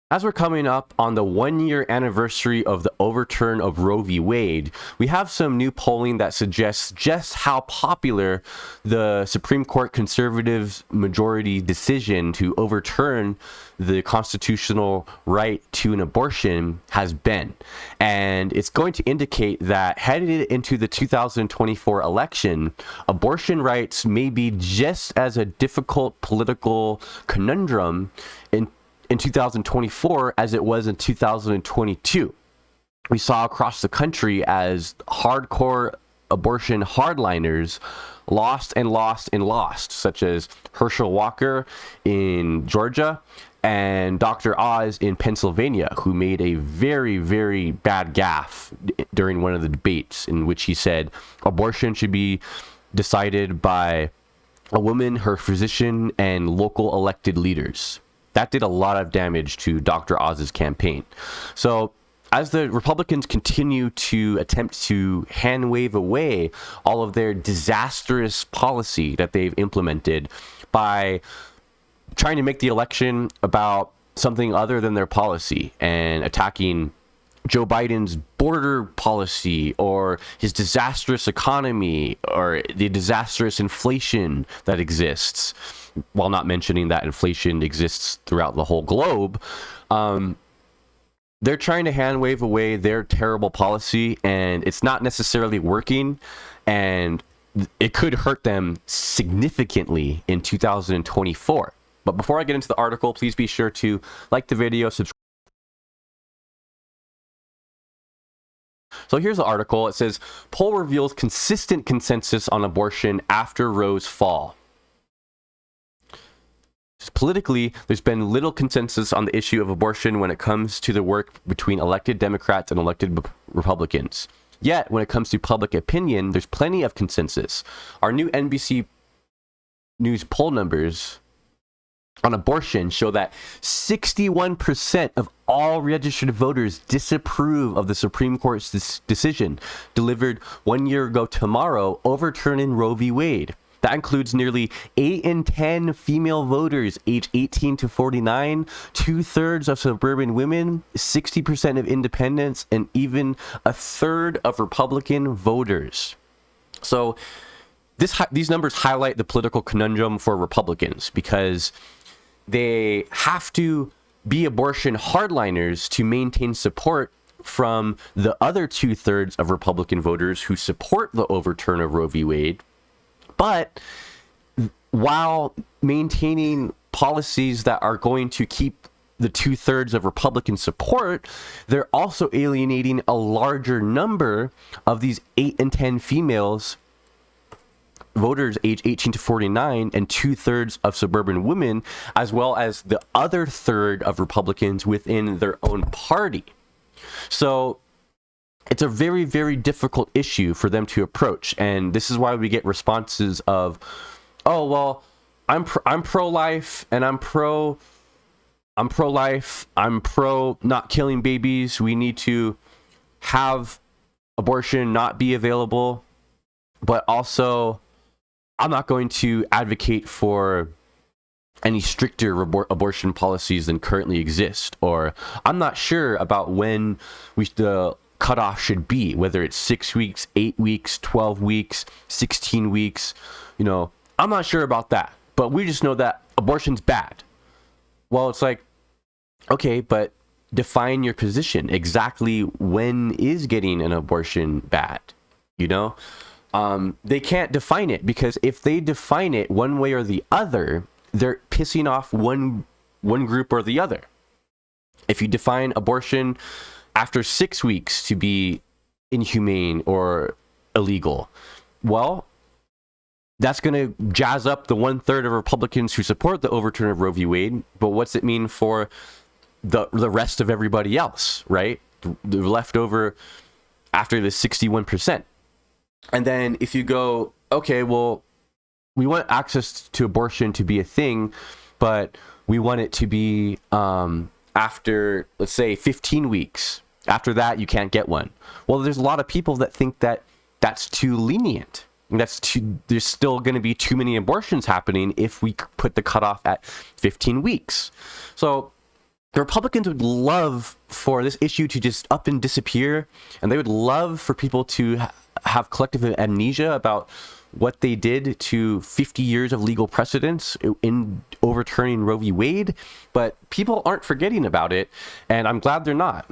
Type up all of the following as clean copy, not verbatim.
As we're coming up on the 1-year anniversary of the overturn of Roe v. Wade, we have some new polling that suggests just how popular the Supreme Court conservative majority decision to overturn the constitutional right to an abortion has been. And it's going to indicate that headed into the 2024 election, abortion rights may be just as a difficult political conundrum in 2024 as it was in 2022. We saw across the country as hardcore abortion hardliners lost and lost and lost, such as Herschel Walker in Georgia and Dr. Oz in Pennsylvania, who made a very, very bad gaffe during one of the debates in which he said abortion should be decided by a woman, her physician, and local elected leaders. That did a lot of damage to Dr. Oz's campaign. So as the Republicans continue to attempt to hand wave away all of their disastrous policy that they've implemented by trying to make the election about something other than their policy and attacking Joe Biden's border policy or his disastrous economy or the disastrous inflation that exists, while not mentioning that inflation exists throughout the whole globe, they're trying to hand wave away their terrible policy, and it's not necessarily working, and it could hurt them significantly in 2024. But before I get into the article, please be sure to like the video, subscribe. So here's the article. It says, poll reveals consistent consensus on abortion after Roe's fall. Politically, there's been little consensus on the issue of abortion when it comes to the work between elected Democrats and elected Republicans. Yet, when it comes to public opinion, there's plenty of consensus. Our new NBC News poll numbers on abortion show that 61% of all registered voters disapprove of the Supreme Court's decision delivered 1 year ago tomorrow overturning Roe v. Wade. That includes nearly 8 in 10 female voters aged 18 to 49, 2/3 of suburban women, 60% of independents, and even 1/3 of Republican voters. So these numbers highlight the political conundrum for Republicans because they have to be abortion hardliners to maintain support from the other 2/3 of Republican voters who support the overturn of Roe v. Wade. But while maintaining policies that are going to keep the 2/3 of Republican support, they're also alienating a larger number of these 8 in 10 females voters age 18 to 49 and 2/3 of suburban women, as well as the other third of Republicans within their own party. So it's a very, very difficult issue for them to approach. And this is why we get responses of, oh, well, I'm pro-life and I'm pro-life. I'm pro not killing babies. We need to have abortion not be available. But also, I'm not going to advocate for any stricter abortion policies than currently exist. Or I'm not sure about when the cutoff should be, whether it's 6 weeks, 8 weeks, 12 weeks, 16 weeks. I'm not sure about that. But we just know that abortion's bad. Well, it's like, okay, but define your position. Exactly when is getting an abortion bad? They can't define it, because if they define it one way or the other, they're pissing off one group or the other. If you define abortion after 6 weeks to be inhumane or illegal, well, that's going to jazz up the 1/3 of Republicans who support the overturn of Roe v. Wade. But what's it mean for the rest of everybody else, right? The leftover after the 61%. And then if you go, okay, well, we want access to abortion to be a thing, but we want it to be after, let's say, 15 weeks. After that, you can't get one. Well, there's a lot of people that think that that's too lenient. There's still going to be too many abortions happening if we put the cutoff at 15 weeks. So the Republicans would love for this issue to just up and disappear, and they would love for people to have collective amnesia about what they did to 50 years of legal precedents in overturning Roe v. Wade, but people aren't forgetting about it, and I'm glad they're not.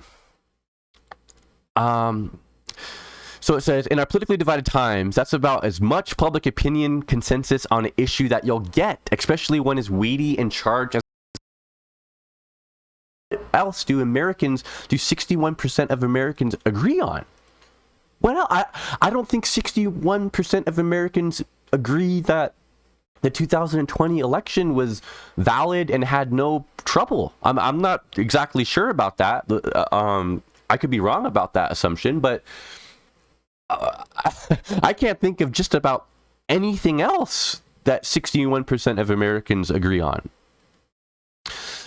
So it says, in our politically divided times, that's about as much public opinion consensus on an issue that you'll get, especially one as weighty and charged as else do 61% of Americans agree on? Well, I don't think 61% of Americans agree that the 2020 election was valid and had no trouble. I'm not exactly sure about that. I could be wrong about that assumption, but I can't think of just about anything else that 61% of Americans agree on.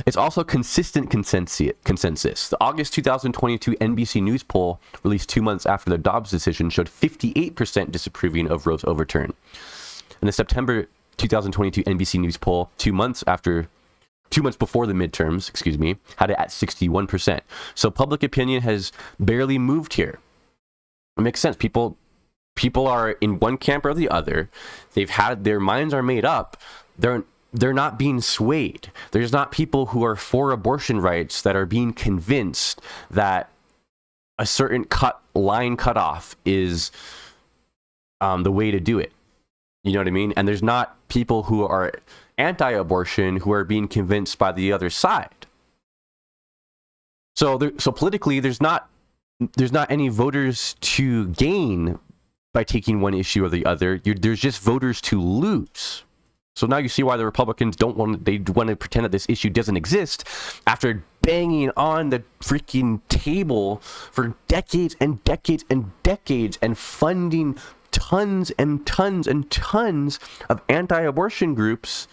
It's also consistent consensus. The August 2022 NBC News poll, released 2 months after the Dobbs decision, showed 58% disapproving of Roe's overturn. And the September 2022 NBC News poll, 2 months before the midterms, had it at 61%. So public opinion has barely moved here. It makes sense. People are in one camp or the other. Their minds are made up. They're not being swayed. There's not people who are for abortion rights that are being convinced that a certain line cutoff is the way to do it. You know what I mean? And there's not people who are anti-abortion who are being convinced by the other side. So politically, there's not any voters to gain by taking one issue or the other. There's just voters to lose. So now you see why the Republicans want to pretend that this issue doesn't exist after banging on the freaking table for decades and decades and decades and funding tons and tons and tons of anti-abortion groups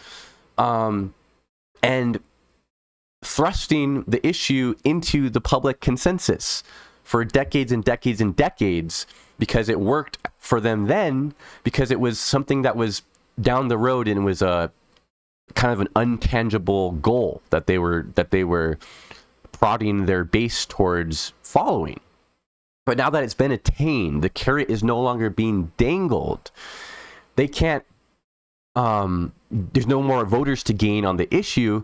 and thrusting the issue into the public consensus for decades and decades and decades because it worked for them then, because it was something that was down the road and was a kind of an untangible goal that they were prodding their base towards following. But now that it's been attained, the carrot is no longer being dangled. They can't there's no more voters to gain on the issue,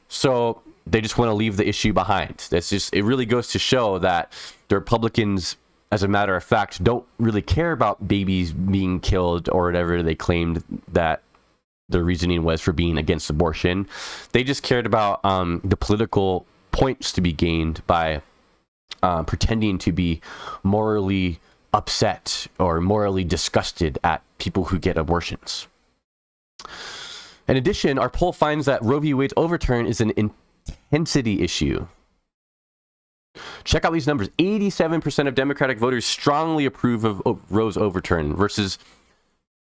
so they just want to leave the issue behind. It really goes to show that the Republicans, as a matter of fact, don't really care about babies being killed or whatever they claimed that the reasoning was for being against abortion. They just cared about the political points to be gained by pretending to be morally upset or morally disgusted at people who get abortions. In addition, our poll finds that Roe v. Wade's overturn is an intensity issue. Check out these numbers. 87% of Democratic voters strongly approve of Roe's overturn versus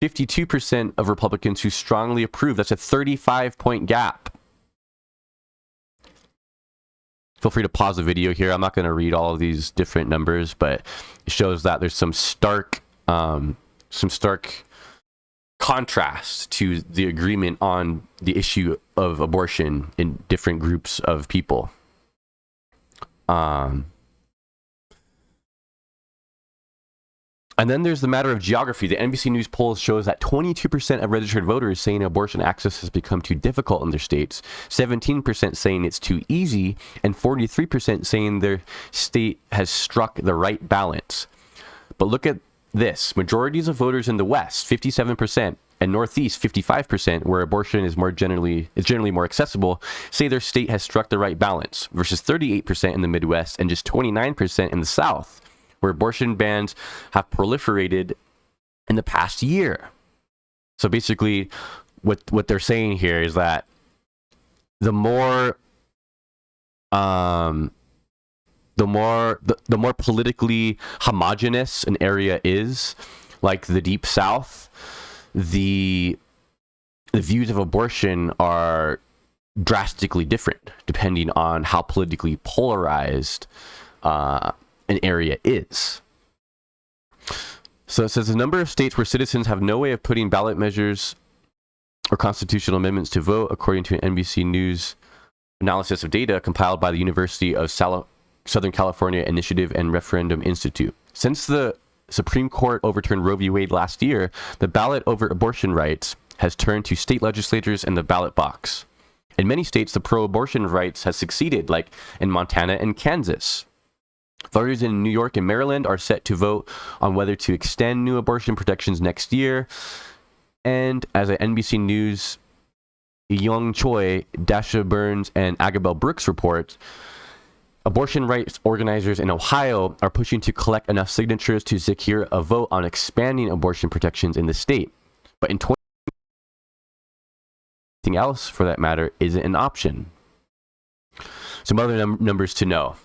52% of Republicans who strongly approve. That's a 35-point gap. Feel free to pause the video here. I'm not going to read all of these different numbers, but it shows that there's some stark contrast to the agreement on the issue of abortion in different groups of people. And then there's the matter of geography. The NBC News poll shows that 22% of registered voters saying abortion access has become too difficult in their states, 17% saying it's too easy, and 43% saying their state has struck the right balance. But look at this. Majorities of voters in the West, 57%, and Northeast, 55%, where abortion is generally more accessible, say their state has struck the right balance, versus 38% in the Midwest and just 29% in the South, where abortion bans have proliferated in the past year. So basically, what they're saying here is that the more politically homogenous an area is, like the Deep South, the views of abortion are drastically different depending on how politically polarized an area is. So it says the number of states where citizens have no way of putting ballot measures or constitutional amendments to vote, according to an NBC News analysis of data compiled by the University of Southern California Initiative and Referendum Institute. Since the Supreme Court overturned Roe v. Wade last year, the ballot over abortion rights has turned to state legislators and the ballot box. In many states, the pro-abortion rights has succeeded, like in Montana and Kansas. Voters in New York and Maryland are set to vote on whether to extend new abortion protections next year. And as an NBC News Young Choi, Dasha Burns, and Agabel Brooks report, abortion rights organizers in Ohio are pushing to collect enough signatures to secure a vote on expanding abortion protections in the state. But in 2020, anything else, for that matter, isn't an option. Some other numbers to know.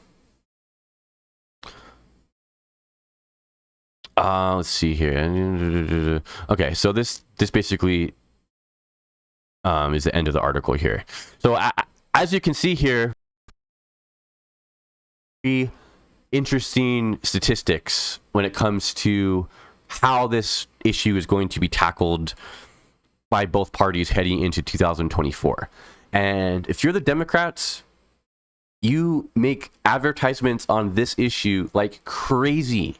Let's see here. Okay, so this basically is the end of the article here. So as you can see here, very interesting statistics when it comes to how this issue is going to be tackled by both parties heading into 2024. And if you're the Democrats, you make advertisements on this issue like crazy.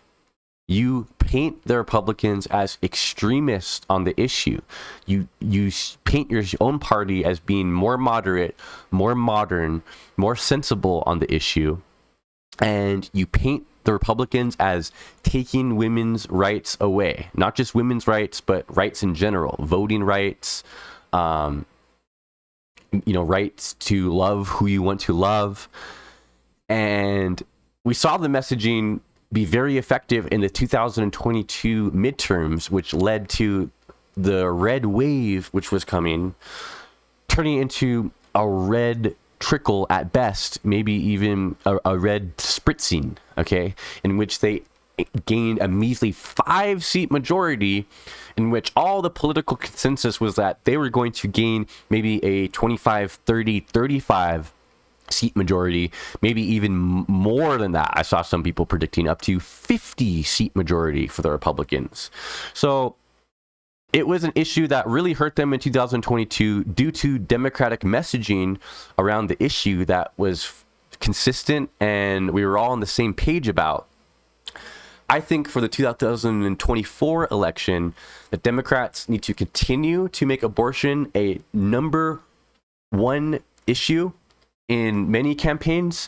You paint the Republicans as extremists on the issue. You paint your own party as being more moderate, more modern, more sensible on the issue. And you paint the Republicans as taking women's rights away. Not just women's rights, but rights in general. Voting rights, rights to love who you want to love. And we saw the messaging be very effective in the 2022 midterms, which led to the red wave, which was coming, turning into a red trickle at best, maybe even a red spritzing, okay, in which they gained a measly 5-seat majority, in which all the political consensus was that they were going to gain maybe a 25, 30, 35 seat majority, maybe even more than that. I saw some people predicting up to 50 seat majority for the Republicans. So it was an issue that really hurt them in 2022 due to Democratic messaging around the issue that was consistent and we were all on the same page about. I think for the 2024 election, the Democrats need to continue to make abortion a number one issue in many campaigns,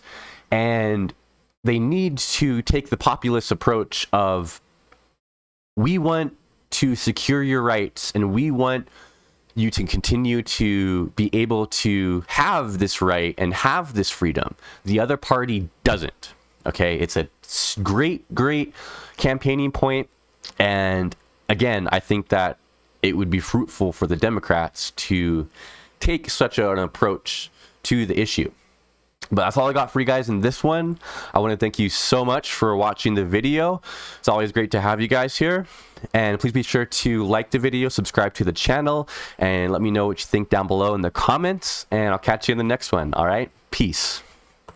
and they need to take the populist approach of, we want to secure your rights and we want you to continue to be able to have this right and have this freedom. The other party doesn't. Okay, it's a great campaigning point, and again, I think that it would be fruitful for the Democrats to take such an approach to the issue. But that's all I got for you guys in this one. I want to thank you so much for watching the video. It's always great to have you guys here. And please be sure to like the video, subscribe to the channel, and let me know what you think down below in the comments. And I'll catch you in the next one. All right? Peace.